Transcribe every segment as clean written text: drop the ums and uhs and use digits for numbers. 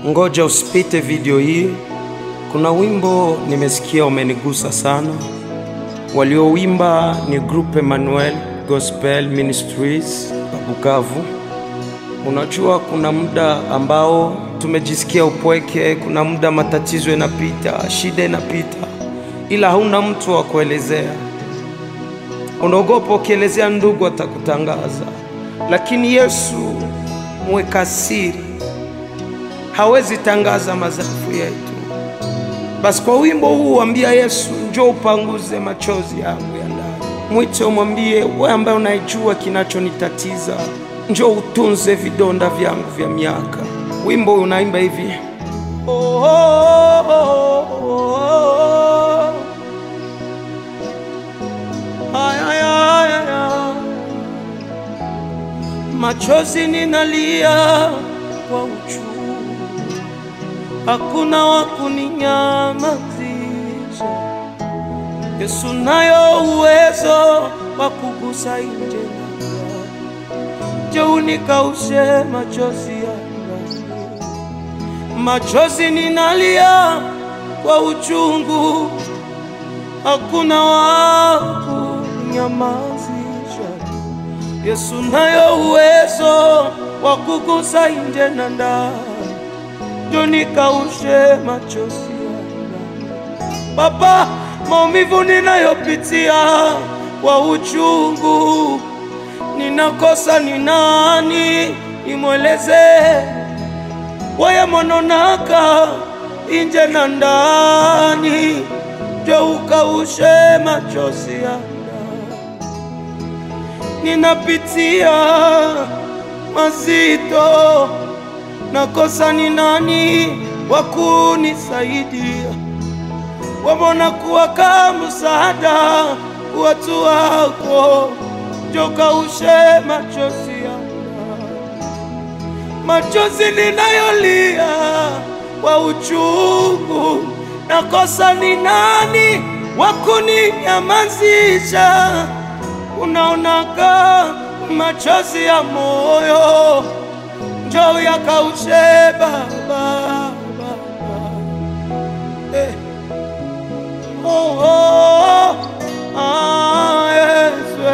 Ngoja usipite video hii. Kuna wimbo nimesikia umenigusa sana. Waliowimba ni Group Emmanuel Gospel Ministries Bukavu. Unajua kuna muda ambao tumejisikia upweke, kuna muda matatizo yanapita, shida inapita, ila hauna mtu wa kuelezea. Unaogopa ukielezea ndugu atakutangaza. Lakini Yesu mweka siri hawezi tangaza madhaifu yetu. Basi kwa wimbo huu ambia Yesu, njoo upanguze machozi yangu ya ndani. Mwite umwambie, wewe ambaye unaijua kinachonitatiza, njoo utunze vidonda vyangu vya miaka. Wimbo unaimba hivi: oh, oh, oh, oh, oh. Ay, ay, ay, ay. Machozi ninalia kwa uchungu, hakuna wa kuninyamazisha. Yesu nayo uwezo wa kugusa nje na njoo unikaushe machozi yangu. Machozi ninalia kwa uchungu, hakuna wa kuninyamazisha. Yesu nayo uwezo wa kugusa nje na ndani, njoo nikaushe machozi yangu. Baba, maumivu ninayopitia kwa uchungu, ninakosa ni nani nimweleze? Wewe mononaka nje na ndani, njoo ukaushe machozi yangu. Ninapitia mazito, nakosa ni nani wa kunisaidia? Wabona kuwa kama msaada watu wako, njoo kaushe machozi yangu. Machozi ninayolia kwa uchungu, nakosa ni nani wa kuninyamazisha? Unaonaka machozi ya moyo, njoo yakaushe Baba. Oh, oh, ah, Yesu,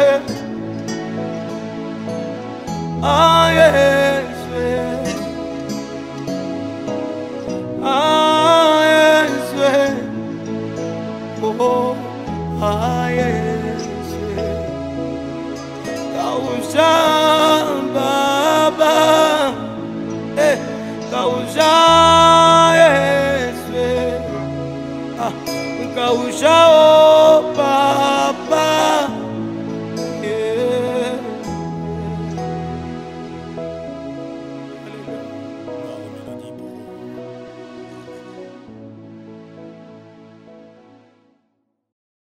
ah, Yesu, ah, Yesu, oh, ah, Yesu, kausha Baba, kausha Yesu, kausha